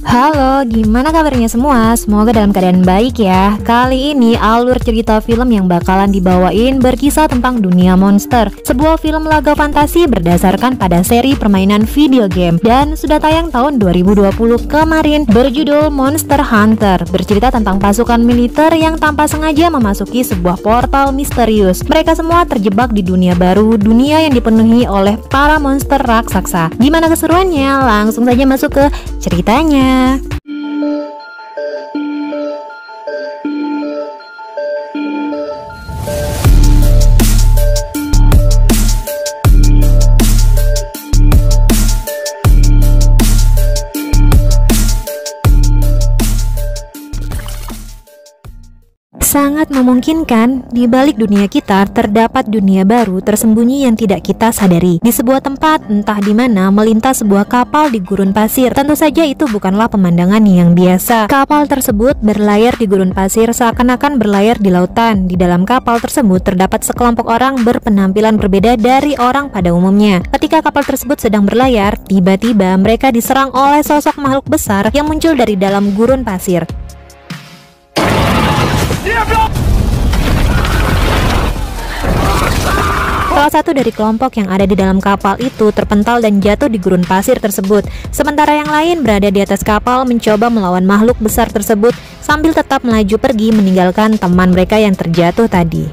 Halo, gimana kabarnya semua? Semoga dalam keadaan baik ya. Kali ini alur cerita film yang bakalan dibawain berkisah tentang dunia monster. Sebuah film laga fantasi berdasarkan pada seri permainan video game dan sudah tayang tahun 2020 kemarin, berjudul Monster Hunter. Bercerita tentang pasukan militer yang tanpa sengaja memasuki sebuah portal misterius. Mereka semua terjebak di dunia baru, dunia yang dipenuhi oleh para monster raksasa. Gimana keseruannya? Langsung saja masuk ke ceritanya. Sangat memungkinkan di balik dunia kita terdapat dunia baru tersembunyi yang tidak kita sadari. Di sebuah tempat entah di mana melintas sebuah kapal di gurun pasir. Tentu saja itu bukanlah pemandangan yang biasa. Kapal tersebut berlayar di gurun pasir seakan-akan berlayar di lautan. Di dalam kapal tersebut terdapat sekelompok orang berpenampilan berbeda dari orang pada umumnya. Ketika kapal tersebut sedang berlayar, tiba-tiba mereka diserang oleh sosok makhluk besar yang muncul dari dalam gurun pasir. Salah satu dari kelompok yang ada di dalam kapal itu terpental dan jatuh di gurun pasir tersebut. Sementara yang lain berada di atas kapal mencoba melawan makhluk besar tersebut sambil tetap melaju pergi meninggalkan teman mereka yang terjatuh tadi.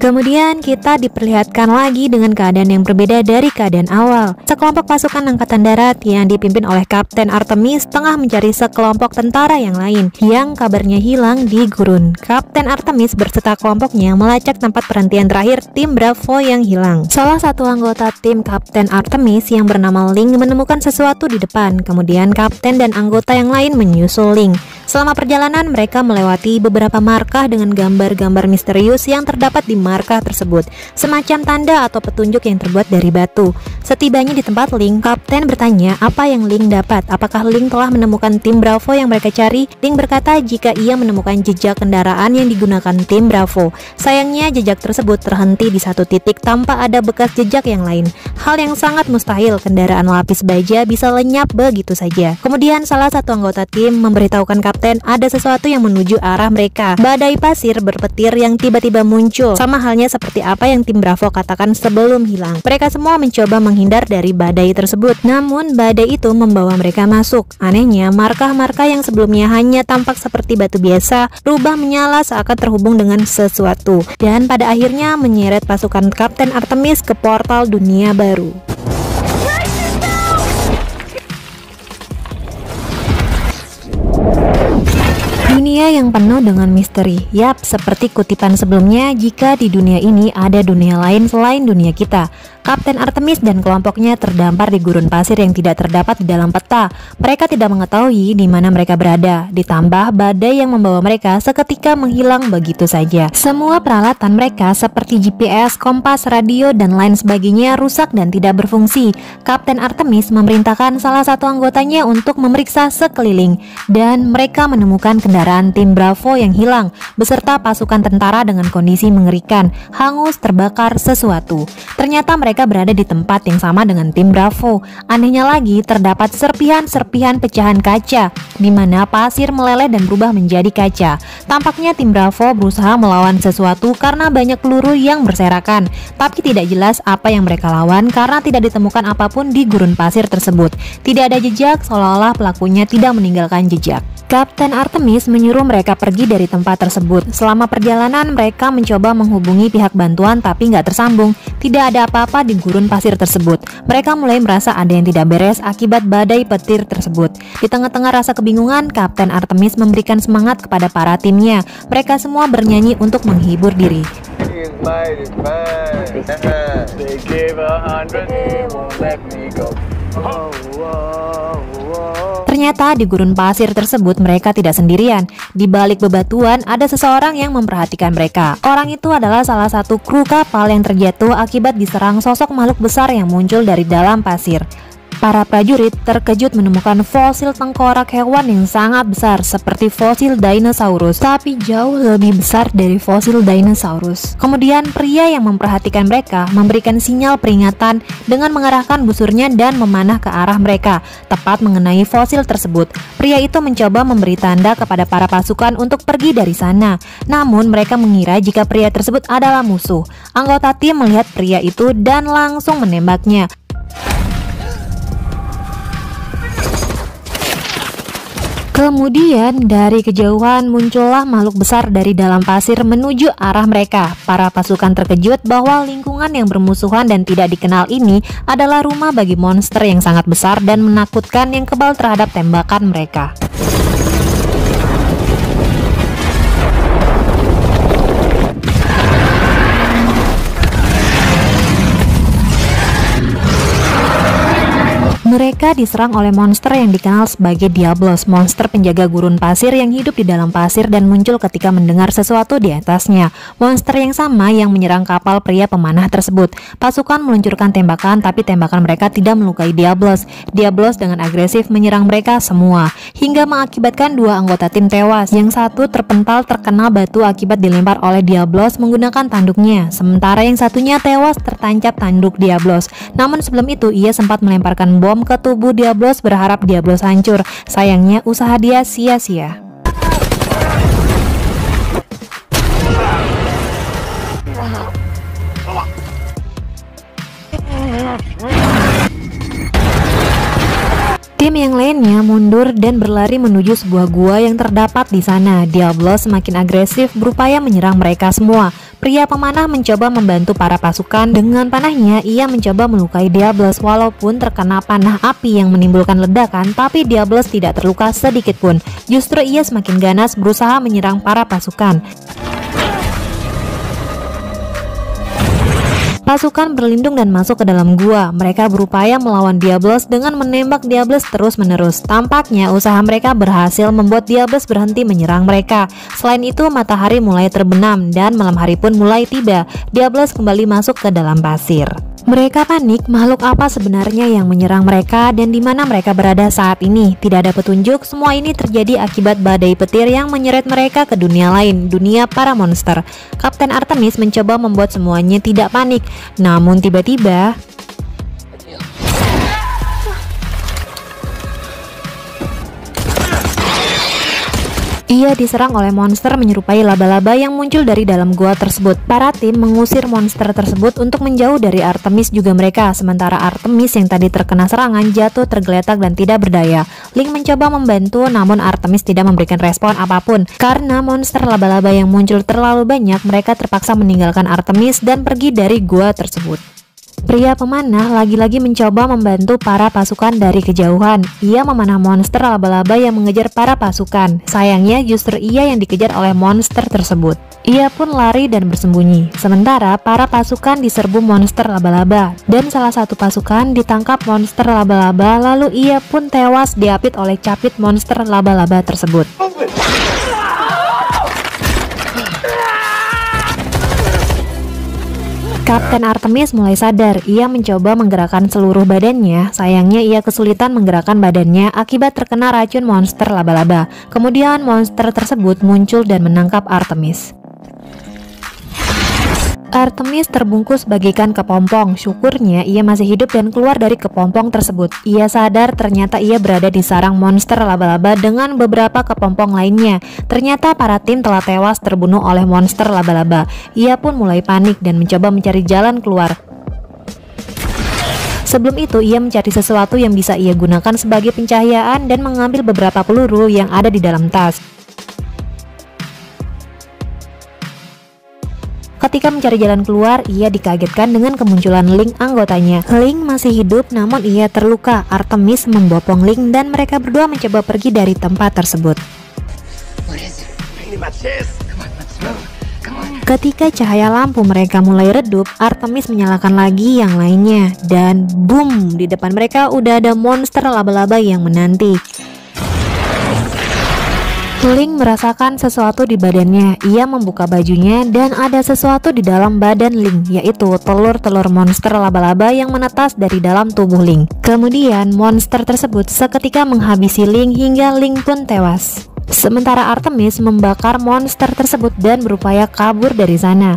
Kemudian kita diperlihatkan lagi dengan keadaan yang berbeda dari keadaan awal. Sekelompok pasukan angkatan darat yang dipimpin oleh Kapten Artemis tengah mencari sekelompok tentara yang lain yang kabarnya hilang di gurun. Kapten Artemis berserta kelompoknya melacak tempat perhentian terakhir tim Bravo yang hilang. Salah satu anggota tim Kapten Artemis yang bernama Link menemukan sesuatu di depan. Kemudian Kapten dan anggota yang lain menyusul Link. Selama perjalanan mereka melewati beberapa markah dengan gambar-gambar misterius yang terdapat di markah tersebut, semacam tanda atau petunjuk yang terbuat dari batu. Setibanya di tempat Link, Kapten bertanya apa yang Link dapat. Apakah Link telah menemukan tim Bravo yang mereka cari? Link berkata jika ia menemukan jejak kendaraan yang digunakan tim Bravo. Sayangnya jejak tersebut terhenti di satu titik tanpa ada bekas jejak yang lain. Hal yang sangat mustahil, kendaraan lapis baja bisa lenyap begitu saja. Kemudian salah satu anggota tim memberitahukan Kapten ada sesuatu yang menuju arah mereka. Badai pasir berpetir yang tiba-tiba muncul, sama halnya seperti apa yang tim Bravo katakan sebelum hilang. Mereka semua mencoba menghindar dari badai tersebut, namun badai itu membawa mereka masuk. Anehnya, markah-markah yang sebelumnya hanya tampak seperti batu biasa berubah menyala seakan terhubung dengan sesuatu, dan pada akhirnya menyeret pasukan Kapten Artemis ke portal dunia baru. Dunia yang penuh dengan misteri. Yap, seperti kutipan sebelumnya, jika di dunia ini ada dunia lain selain dunia kita. Kapten Artemis dan kelompoknya terdampar di gurun pasir yang tidak terdapat di dalam peta. Mereka tidak mengetahui di mana mereka berada. Ditambah badai yang membawa mereka seketika menghilang begitu saja. Semua peralatan mereka seperti GPS, kompas, radio, dan lain sebagainya rusak dan tidak berfungsi. Kapten Artemis memerintahkan salah satu anggotanya untuk memeriksa sekeliling, dan mereka menemukan kendaraan tim Bravo yang hilang beserta pasukan tentara dengan kondisi mengerikan, hangus terbakar sesuatu. Ternyata mereka berada di tempat yang sama dengan tim Bravo. Anehnya lagi, terdapat serpihan-serpihan pecahan kaca di mana pasir meleleh dan berubah menjadi kaca. Tampaknya tim Bravo berusaha melawan sesuatu karena banyak peluru yang berserakan, tapi tidak jelas apa yang mereka lawan karena tidak ditemukan apapun di gurun pasir tersebut. Tidak ada jejak, seolah-olah pelakunya tidak meninggalkan jejak. Kapten Artemis menyuruh mereka pergi dari tempat tersebut. Selama perjalanan mereka mencoba menghubungi pihak bantuan tapi nggak tersambung. Tidak ada apa-apa di gurun pasir tersebut. Mereka mulai merasa ada yang tidak beres akibat badai petir tersebut. Di tengah-tengah rasa kebingungan, Kapten Artemis memberikan semangat kepada para timnya. Mereka semua bernyanyi untuk menghibur diri. Ternyata di gurun pasir tersebut mereka tidak sendirian. Di balik bebatuan ada seseorang yang memperhatikan mereka. Orang itu adalah salah satu kru kapal yang terjatuh akibat diserang sosok makhluk besar yang muncul dari dalam pasir. Para prajurit terkejut menemukan fosil tengkorak hewan yang sangat besar seperti fosil dinosaurus, tapi jauh lebih besar dari fosil dinosaurus. Kemudian pria yang memperhatikan mereka memberikan sinyal peringatan dengan mengarahkan busurnya dan memanah ke arah mereka, tepat mengenai fosil tersebut. Pria itu mencoba memberi tanda kepada para pasukan untuk pergi dari sana, namun mereka mengira jika pria tersebut adalah musuh. Anggota tim melihat pria itu dan langsung menembaknya. Kemudian dari kejauhan muncullah makhluk besar dari dalam pasir menuju arah mereka. Para pasukan terkejut bahwa lingkungan yang bermusuhan dan tidak dikenal ini adalah rumah bagi monster yang sangat besar dan menakutkan yang kebal terhadap tembakan mereka. Mereka diserang oleh monster yang dikenal sebagai Diablos, monster penjaga gurun pasir yang hidup di dalam pasir dan muncul ketika mendengar sesuatu di atasnya. Monster yang sama yang menyerang kapal pria pemanah tersebut. Pasukan meluncurkan tembakan, tapi tembakan mereka tidak melukai Diablos. Diablos dengan agresif menyerang mereka semua, hingga mengakibatkan dua anggota tim tewas. Yang satu terpental terkena batu akibat dilempar oleh Diablos menggunakan tanduknya, sementara yang satunya tewas tertancap tanduk Diablos. Namun sebelum itu ia sempat melemparkan bom ke tubuh Diablos berharap Diablos hancur. Sayangnya usaha dia sia-sia. Tim yang lainnya mundur dan berlari menuju sebuah gua yang terdapat di sana. Diablos semakin agresif berupaya menyerang mereka semua. Pria pemanah mencoba membantu para pasukan. Dengan panahnya ia mencoba melukai Diablos walaupun terkena panah api yang menimbulkan ledakan, tapi Diablos tidak terluka sedikit pun. Justru ia semakin ganas berusaha menyerang para pasukan. Pasukan berlindung dan masuk ke dalam gua. Mereka berupaya melawan Diablos dengan menembak Diablos terus-menerus. Tampaknya usaha mereka berhasil membuat Diablos berhenti menyerang mereka. Selain itu, matahari mulai terbenam dan malam hari pun mulai tiba. Diablos kembali masuk ke dalam pasir. Mereka panik, makhluk apa sebenarnya yang menyerang mereka dan di mana mereka berada saat ini. Tidak ada petunjuk. Semua ini terjadi akibat badai petir yang menyeret mereka ke dunia lain, dunia para monster. Kapten Artemis mencoba membuat semuanya tidak panik. Namun tiba-tiba ia diserang oleh monster menyerupai laba-laba yang muncul dari dalam gua tersebut. Para tim mengusir monster tersebut untuk menjauh dari Artemis juga mereka. Sementara Artemis yang tadi terkena serangan jatuh tergeletak dan tidak berdaya. Link mencoba membantu, namun Artemis tidak memberikan respon apapun. Karena monster laba-laba yang muncul terlalu banyak, mereka terpaksa meninggalkan Artemis dan pergi dari gua tersebut. Pria pemanah lagi-lagi mencoba membantu para pasukan dari kejauhan. Ia memanah monster laba-laba yang mengejar para pasukan. Sayangnya justru ia yang dikejar oleh monster tersebut. Ia pun lari dan bersembunyi. Sementara para pasukan diserbu monster laba-laba dan salah satu pasukan ditangkap monster laba-laba, lalu ia pun tewas diapit oleh capit monster laba-laba tersebut. Kapten Artemis mulai sadar. Ia mencoba menggerakkan seluruh badannya. Sayangnya ia kesulitan menggerakkan badannya akibat terkena racun monster laba-laba. Kemudian monster tersebut muncul dan menangkap Artemis. Artemis terbungkus bagaikan kepompong. Syukurnya ia masih hidup dan keluar dari kepompong tersebut. Ia sadar ternyata ia berada di sarang monster laba-laba dengan beberapa kepompong lainnya. Ternyata para tim telah tewas terbunuh oleh monster laba-laba. Ia pun mulai panik dan mencoba mencari jalan keluar. Sebelum itu ia mencari sesuatu yang bisa ia gunakan sebagai pencahayaan dan mengambil beberapa peluru yang ada di dalam tas. Ketika mencari jalan keluar, ia dikagetkan dengan kemunculan Link anggotanya. Link masih hidup namun ia terluka. Artemis membopong Link dan mereka berdua mencoba pergi dari tempat tersebut. Ketika cahaya lampu mereka mulai redup, Artemis menyalakan lagi yang lainnya. Dan boom, di depan mereka udah ada monster laba-laba yang menanti. Link merasakan sesuatu di badannya. Ia membuka bajunya dan ada sesuatu di dalam badan Link, yaitu telur-telur monster laba-laba yang menetas dari dalam tubuh Link. Kemudian monster tersebut seketika menghabisi Link hingga Link pun tewas. Sementara Artemis membakar monster tersebut dan berupaya kabur dari sana.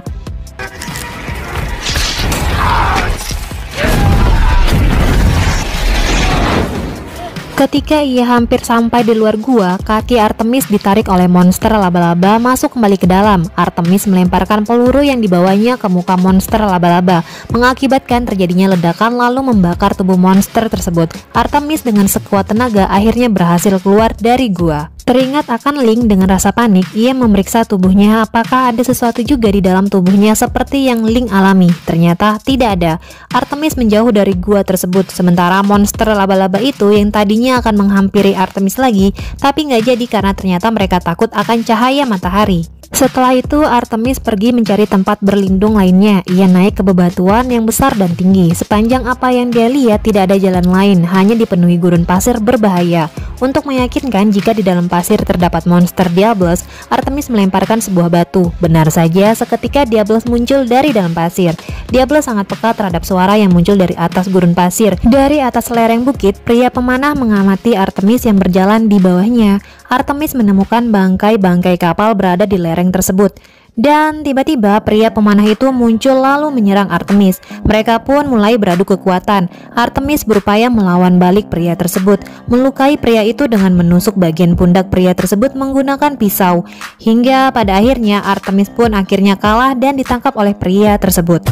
Ketika ia hampir sampai di luar gua, kaki Artemis ditarik oleh monster laba-laba masuk kembali ke dalam. Artemis melemparkan peluru yang dibawanya ke muka monster laba-laba, mengakibatkan terjadinya ledakan lalu membakar tubuh monster tersebut. Artemis dengan sekuat tenaga akhirnya berhasil keluar dari gua. Teringat akan Link, dengan rasa panik, ia memeriksa tubuhnya apakah ada sesuatu juga di dalam tubuhnya seperti yang Link alami. Ternyata tidak ada. Artemis menjauh dari gua tersebut, sementara monster laba-laba itu yang tadinya akan menghampiri Artemis lagi, tapi nggak jadi karena ternyata mereka takut akan cahaya matahari. Setelah itu Artemis pergi mencari tempat berlindung lainnya. Ia naik ke bebatuan yang besar dan tinggi. Sepanjang apa yang dia lihat tidak ada jalan lain, hanya dipenuhi gurun pasir berbahaya. Untuk meyakinkan jika di dalam pasir terdapat monster Diables, Artemis melemparkan sebuah batu. Benar saja, seketika Diables muncul dari dalam pasir. Diables sangat peka terhadap suara yang muncul dari atas gurun pasir. Dari atas lereng bukit, pria pemanah mengamati Artemis yang berjalan di bawahnya. Artemis menemukan bangkai-bangkai kapal berada di lereng tersebut. Dan tiba-tiba pria pemanah itu muncul lalu menyerang Artemis. Mereka pun mulai beradu kekuatan. Artemis berupaya melawan balik pria tersebut, melukai pria itu dengan menusuk bagian pundak pria tersebut menggunakan pisau. Hingga pada akhirnya Artemis pun akhirnya kalah dan ditangkap oleh pria tersebut.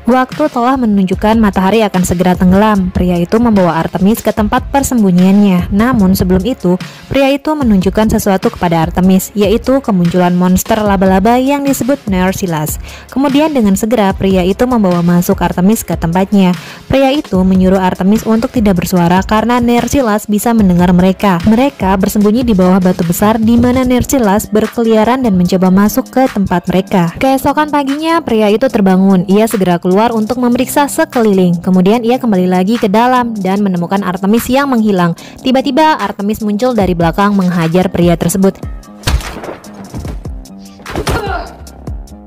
Waktu telah menunjukkan matahari akan segera tenggelam. Pria itu membawa Artemis ke tempat persembunyiannya. Namun sebelum itu, pria itu menunjukkan sesuatu kepada Artemis, yaitu kemunculan monster laba-laba yang disebut Nersilas. Kemudian dengan segera pria itu membawa masuk Artemis ke tempatnya. Pria itu menyuruh Artemis untuk tidak bersuara karena Nersilas bisa mendengar mereka. Mereka bersembunyi di bawah batu besar di mana Nersilas berkeliaran dan mencoba masuk ke tempat mereka. Keesokan paginya pria itu terbangun. Ia segera keluar untuk memeriksa sekeliling. Kemudian ia kembali lagi ke dalam dan menemukan Artemis yang menghilang. Tiba-tiba Artemis muncul dari belakang menghajar pria tersebut.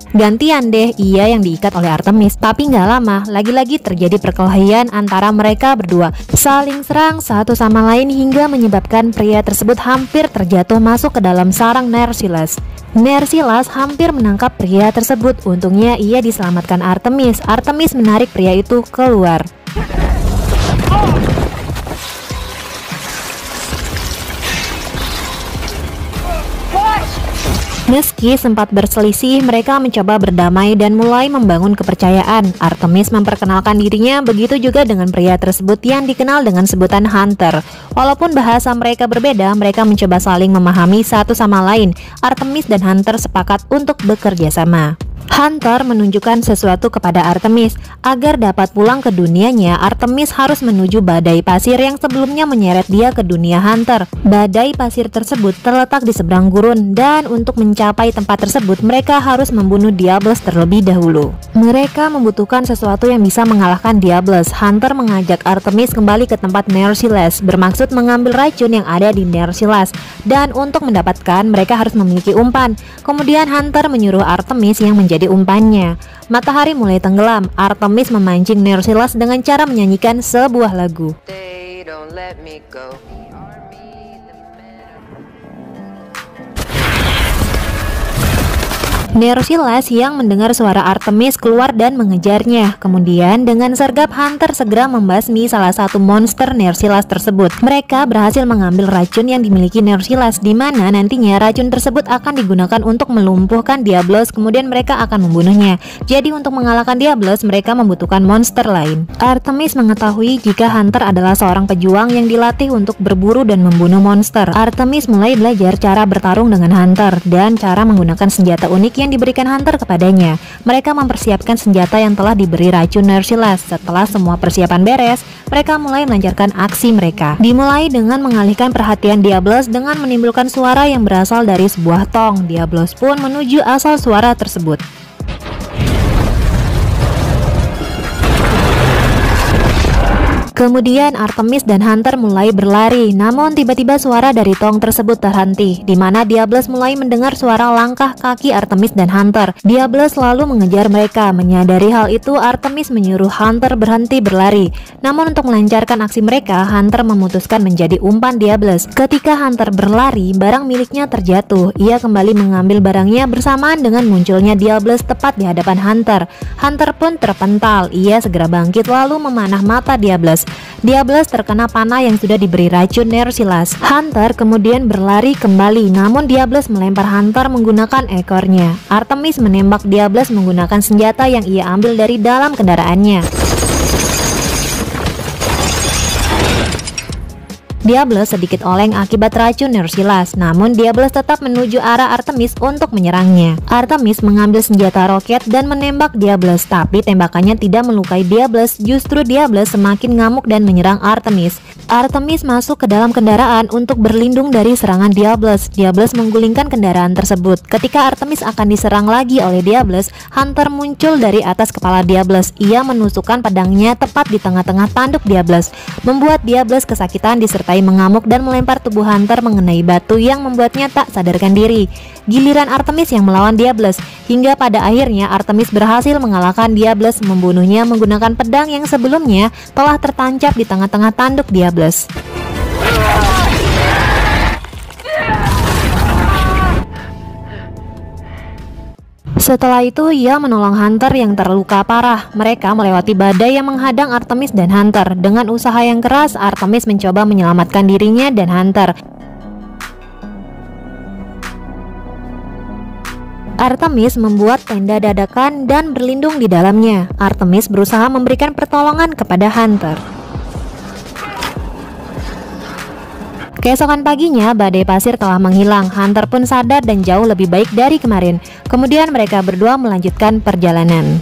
Gantian deh ia yang diikat oleh Artemis. Tapi nggak lama, lagi-lagi terjadi perkelahian antara mereka berdua. Saling serang satu sama lain hingga menyebabkan pria tersebut hampir terjatuh masuk ke dalam sarang Nersilas. Nersilas hampir menangkap pria tersebut. Untungnya ia diselamatkan Artemis. Artemis menarik pria itu keluar. Meski sempat berselisih, mereka mencoba berdamai dan mulai membangun kepercayaan. Artemis memperkenalkan dirinya, begitu juga dengan pria tersebut yang dikenal dengan sebutan Hunter. Walaupun bahasa mereka berbeda, mereka mencoba saling memahami satu sama lain. Artemis dan Hunter sepakat untuk bekerja sama. Hunter menunjukkan sesuatu kepada Artemis. Agar dapat pulang ke dunianya, Artemis harus menuju badai pasir yang sebelumnya menyeret dia ke dunia Hunter. Badai pasir tersebut terletak di seberang gurun, dan untuk mencapai tempat tersebut mereka harus membunuh Diables terlebih dahulu. Mereka membutuhkan sesuatu yang bisa mengalahkan Diables. Hunter mengajak Artemis kembali ke tempat Nersilas, bermaksud mengambil racun yang ada di Nersilas, dan untuk mendapatkan mereka harus memiliki umpan. Kemudian Hunter menyuruh Artemis yang menjadi umpannya. Matahari mulai tenggelam. Artemis memancing Nersilas dengan cara menyanyikan sebuah lagu. Nersilas yang mendengar suara Artemis keluar dan mengejarnya. Kemudian dengan sergap Hunter segera membasmi salah satu monster Nersilas tersebut. Mereka berhasil mengambil racun yang dimiliki Nersilas, di mana nantinya racun tersebut akan digunakan untuk melumpuhkan Diables. Kemudian mereka akan membunuhnya. Jadi untuk mengalahkan Diables mereka membutuhkan monster lain. Artemis mengetahui jika Hunter adalah seorang pejuang yang dilatih untuk berburu dan membunuh monster. Artemis mulai belajar cara bertarung dengan Hunter dan cara menggunakan senjata unik yang diberikan Hunter kepadanya. Mereka mempersiapkan senjata yang telah diberi racun Nersilas. Setelah semua persiapan beres, mereka mulai melancarkan aksi mereka. Dimulai dengan mengalihkan perhatian Diables dengan menimbulkan suara yang berasal dari sebuah tong. Diables pun menuju asal suara tersebut. Kemudian Artemis dan Hunter mulai berlari, namun tiba-tiba suara dari tong tersebut terhenti, di mana Diables mulai mendengar suara langkah kaki Artemis dan Hunter. Diables lalu mengejar mereka. Menyadari hal itu, Artemis menyuruh Hunter berhenti berlari. Namun untuk melancarkan aksi mereka, Hunter memutuskan menjadi umpan Diables. Ketika Hunter berlari, barang miliknya terjatuh. Ia kembali mengambil barangnya bersamaan dengan munculnya Diables tepat di hadapan Hunter. Hunter pun terpental. Ia segera bangkit lalu memanah mata Diables. Diables terkena panah yang sudah diberi racun Nersilas. Hunter kemudian berlari kembali, namun Diables melempar Hunter menggunakan ekornya. Artemis menembak Diables menggunakan senjata yang ia ambil dari dalam kendaraannya. Diables sedikit oleng akibat racun Nersilas, namun Diables tetap menuju arah Artemis untuk menyerangnya. Artemis mengambil senjata roket dan menembak Diables, tapi tembakannya tidak melukai Diables, justru Diables semakin ngamuk dan menyerang Artemis. Artemis masuk ke dalam kendaraan untuk berlindung dari serangan Diables. Diables menggulingkan kendaraan tersebut. Ketika Artemis akan diserang lagi oleh Diables, Hunter muncul dari atas kepala Diables. Ia menusukkan pedangnya tepat di tengah-tengah tanduk Diables, membuat Diables kesakitan disertai mengamuk dan melempar tubuh Hunter mengenai batu yang membuatnya tak sadarkan diri. Giliran Artemis yang melawan Diables, hingga pada akhirnya Artemis berhasil mengalahkan Diables, membunuhnya menggunakan pedang yang sebelumnya telah tertancap di tengah-tengah tanduk Diables. Setelah itu ia menolong Hunter yang terluka parah. Mereka melewati badai yang menghadang Artemis dan Hunter. Dengan usaha yang keras, Artemis mencoba menyelamatkan dirinya dan Hunter. Artemis membuat tenda dadakan dan berlindung di dalamnya. Artemis berusaha memberikan pertolongan kepada Hunter. Keesokan paginya, badai pasir telah menghilang. Hunter pun sadar dan jauh lebih baik dari kemarin. Kemudian mereka berdua melanjutkan perjalanan.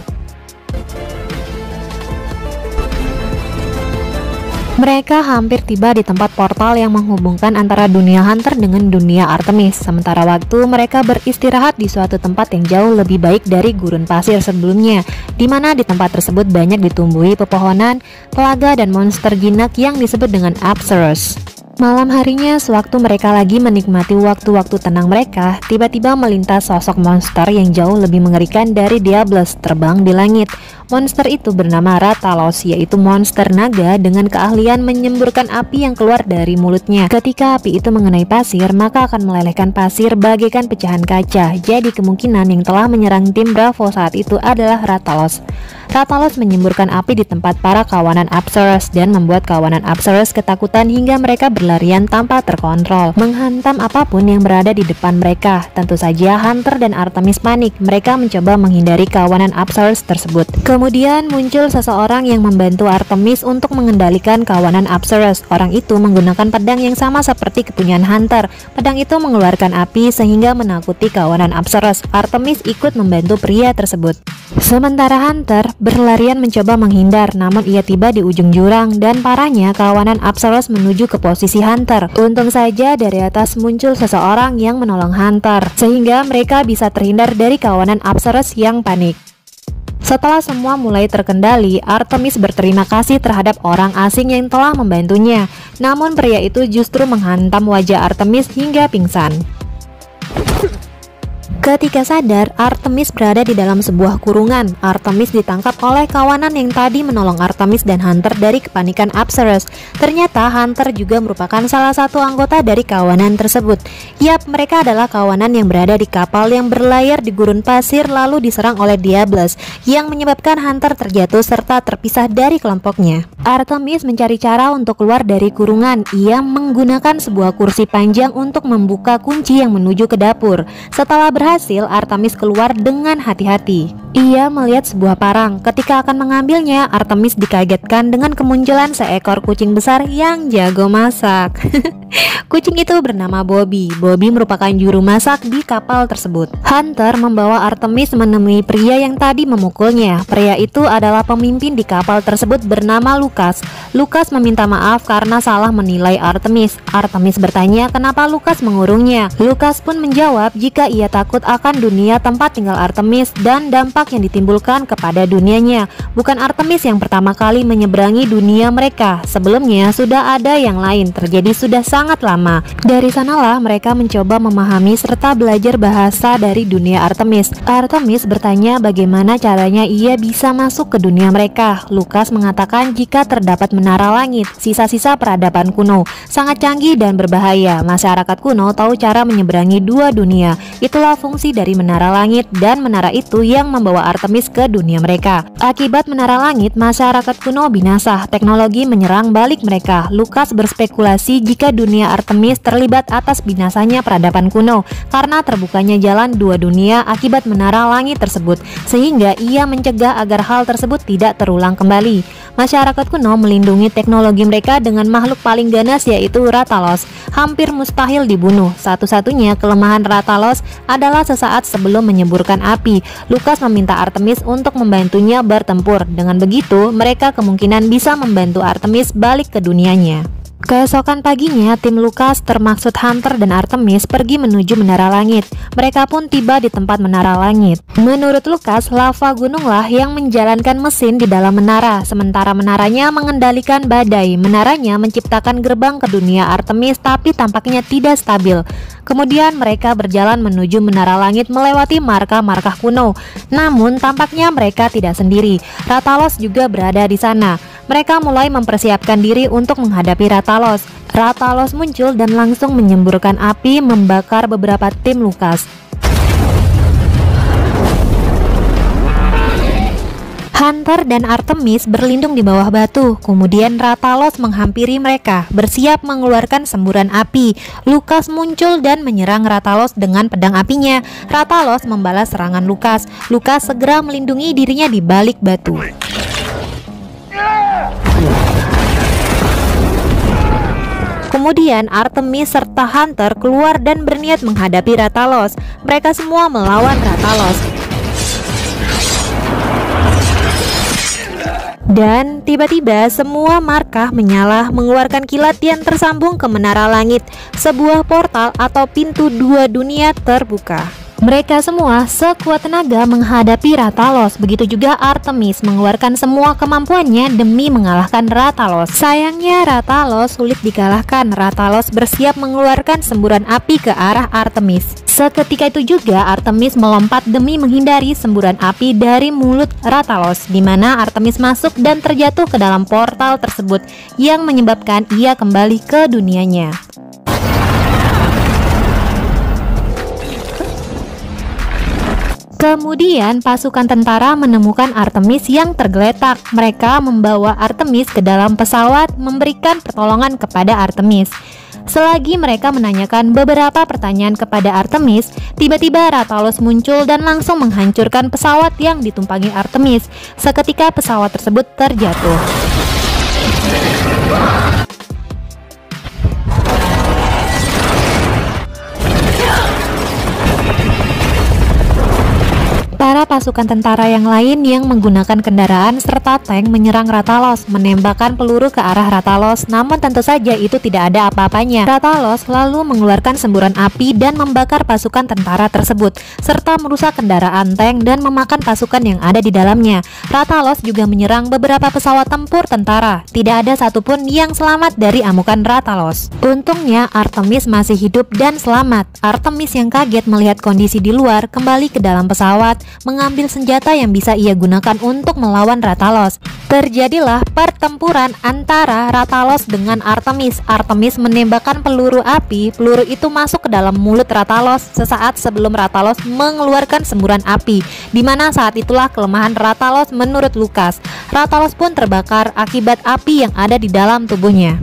Mereka hampir tiba di tempat portal yang menghubungkan antara dunia Hunter dengan dunia Artemis. Sementara waktu mereka beristirahat di suatu tempat yang jauh lebih baik dari gurun pasir sebelumnya, di mana di tempat tersebut banyak ditumbuhi pepohonan, telaga, dan monster jinak yang disebut dengan Apsaros. Malam harinya, sewaktu mereka lagi menikmati waktu-waktu tenang mereka, tiba-tiba melintas sosok monster yang jauh lebih mengerikan dari Diables terbang di langit. Monster itu bernama Ratalos, yaitu monster naga dengan keahlian menyemburkan api yang keluar dari mulutnya. Ketika api itu mengenai pasir, maka akan melelehkan pasir bagaikan pecahan kaca. Jadi kemungkinan yang telah menyerang tim Bravo saat itu adalah Ratalos. Ratalos menyemburkan api di tempat para kawanan Apsaros dan membuat kawanan Apsaros ketakutan hingga mereka berlarian tanpa terkontrol, menghantam apapun yang berada di depan mereka. Tentu saja Hunter dan Artemis panik. Mereka mencoba menghindari kawanan Apsaros tersebut. Kemudian muncul seseorang yang membantu Artemis untuk mengendalikan kawanan Apsaros. Orang itu menggunakan pedang yang sama seperti kepunyaan Hunter. Pedang itu mengeluarkan api sehingga menakuti kawanan Apsaros. Artemis ikut membantu pria tersebut. Sementara Hunter berlarian mencoba menghindar, namun ia tiba di ujung jurang dan parahnya kawanan Apsaros menuju ke posisi Hunter. Untung saja dari atas muncul seseorang yang menolong Hunter, sehingga mereka bisa terhindar dari kawanan Apsaros yang panik. Setelah semua mulai terkendali, Artemis berterima kasih terhadap orang asing yang telah membantunya. Namun pria itu justru menghantam wajah Artemis hingga pingsan. Ketika sadar, Artemis berada di dalam sebuah kurungan. Artemis ditangkap oleh kawanan yang tadi menolong Artemis dan Hunter dari kepanikan Apsaros. Ternyata Hunter juga merupakan salah satu anggota dari kawanan tersebut. Yap, mereka adalah kawanan yang berada di kapal yang berlayar di gurun pasir lalu diserang oleh Diables, yang menyebabkan Hunter terjatuh serta terpisah dari kelompoknya. Artemis mencari cara untuk keluar dari kurungan. Ia menggunakan sebuah kursi panjang untuk membuka kunci yang menuju ke dapur. Setelah berhasil, Artemis keluar dengan hati-hati. Ia melihat sebuah parang. Ketika akan mengambilnya, Artemis dikagetkan dengan kemunculan seekor kucing besar yang jago masak. Kucing itu bernama Bobby. Bobby merupakan juru masak di kapal tersebut. Hunter membawa Artemis menemui pria yang tadi memukulnya. Pria itu adalah pemimpin di kapal tersebut bernama Lucas. Lucas meminta maaf karena salah menilai Artemis. Artemis bertanya kenapa Lucas mengurungnya. Lucas pun menjawab jika ia takut akan dunia tempat tinggal Artemis dan dampak yang ditimbulkan kepada dunianya. Bukan Artemis yang pertama kali menyeberangi dunia mereka. Sebelumnya sudah ada yang lain terjadi sudah sangat lama. Dari sanalah mereka mencoba memahami serta belajar bahasa dari dunia Artemis. Artemis bertanya bagaimana caranya ia bisa masuk ke dunia mereka. Lucas mengatakan jika terdapat menara langit, sisa-sisa peradaban kuno, sangat canggih dan berbahaya. Masyarakat kuno tahu cara menyeberangi dua dunia. Itulah fungsi dari menara langit dan menara itu yang membawa Artemis ke dunia mereka. Akibat menara langit, masyarakat kuno binasa. Teknologi menyerang balik mereka. Lucas berspekulasi jika dunia Artemis terlibat atas binasanya peradaban kuno karena terbukanya jalan dua dunia akibat menara langit tersebut, sehingga ia mencegah agar hal tersebut tidak terulang kembali. Masyarakat kuno melindungi teknologi mereka dengan makhluk paling ganas yaitu Rathalos. Hampir mustahil dibunuh. Satu-satunya kelemahan Rathalos adalah sesaat sebelum menyemburkan api. Lucas meminta Artemis untuk membantunya bertempur. Dengan begitu, mereka kemungkinan bisa membantu Artemis balik ke dunianya. Keesokan paginya, tim Lucas termaksud Hunter dan Artemis pergi menuju menara langit. Mereka pun tiba di tempat menara langit. Menurut Lucas, lava gununglah yang menjalankan mesin di dalam menara, sementara menaranya mengendalikan badai. Menaranya menciptakan gerbang ke dunia Artemis, tapi tampaknya tidak stabil. Kemudian mereka berjalan menuju menara langit melewati markah-markah kuno. Namun tampaknya mereka tidak sendiri. Rathalos juga berada di sana. Mereka mulai mempersiapkan diri untuk menghadapi Rathalos. Rathalos muncul dan langsung menyemburkan api membakar beberapa tim Lucas. Hunter dan Artemis berlindung di bawah batu. Kemudian Rathalos menghampiri mereka, bersiap mengeluarkan semburan api. Lucas muncul dan menyerang Rathalos dengan pedang apinya. Rathalos membalas serangan Lucas. Lucas segera melindungi dirinya di balik batu. Kemudian Artemis serta Hunter keluar dan berniat menghadapi Rathalos. Mereka semua melawan Rathalos. Dan tiba-tiba semua markah menyala mengeluarkan kilat yang tersambung ke menara langit. Sebuah portal atau pintu dua dunia terbuka. Mereka semua sekuat tenaga menghadapi Rathalos. Begitu juga Artemis mengeluarkan semua kemampuannya demi mengalahkan Rathalos. Sayangnya Rathalos sulit dikalahkan. Rathalos bersiap mengeluarkan semburan api ke arah Artemis. Seketika itu juga Artemis melompat demi menghindari semburan api dari mulut Rathalos, di mana Artemis masuk dan terjatuh ke dalam portal tersebut yang menyebabkan ia kembali ke dunianya. Kemudian pasukan tentara menemukan Artemis yang tergeletak. Mereka membawa Artemis ke dalam pesawat, memberikan pertolongan kepada Artemis. Selagi mereka menanyakan beberapa pertanyaan kepada Artemis, tiba-tiba Rathalos muncul dan langsung menghancurkan pesawat yang ditumpangi Artemis. Seketika pesawat tersebut terjatuh. Para pasukan tentara yang lain yang menggunakan kendaraan serta tank menyerang Rathalos, menembakkan peluru ke arah Rathalos, namun tentu saja itu tidak ada apa-apanya. Rathalos lalu mengeluarkan semburan api dan membakar pasukan tentara tersebut, serta merusak kendaraan tank dan memakan pasukan yang ada di dalamnya. Rathalos juga menyerang beberapa pesawat tempur tentara. Tidak ada satupun yang selamat dari amukan Rathalos. Untungnya Artemis masih hidup dan selamat. Artemis yang kaget melihat kondisi di luar kembali ke dalam pesawat, mengambil senjata yang bisa ia gunakan untuk melawan Rathalos. Terjadilah pertempuran antara Rathalos dengan Artemis. Artemis menembakkan peluru api. Peluru itu masuk ke dalam mulut Rathalos sesaat sebelum Rathalos mengeluarkan semburan api, di mana saat itulah kelemahan Rathalos menurut Lucas. Rathalos pun terbakar akibat api yang ada di dalam tubuhnya.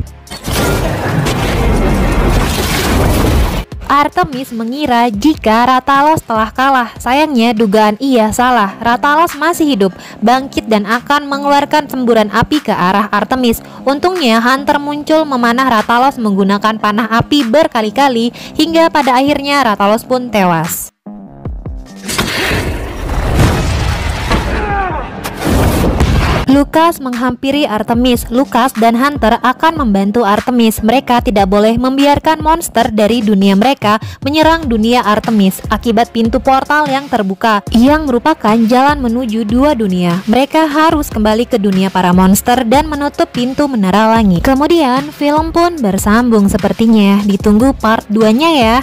Artemis mengira jika Ratalos telah kalah. Sayangnya dugaan ia salah. Ratalos masih hidup, bangkit dan akan mengeluarkan semburan api ke arah Artemis. Untungnya Hunter muncul memanah Ratalos menggunakan panah api berkali-kali hingga pada akhirnya Ratalos pun tewas. Lukas menghampiri Artemis. Lukas dan Hunter akan membantu Artemis. Mereka tidak boleh membiarkan monster dari dunia mereka menyerang dunia Artemis akibat pintu portal yang terbuka yang merupakan jalan menuju dua dunia. Mereka harus kembali ke dunia para monster dan menutup pintu menara langit. Kemudian film pun bersambung sepertinya. Ditunggu part 2-nya ya.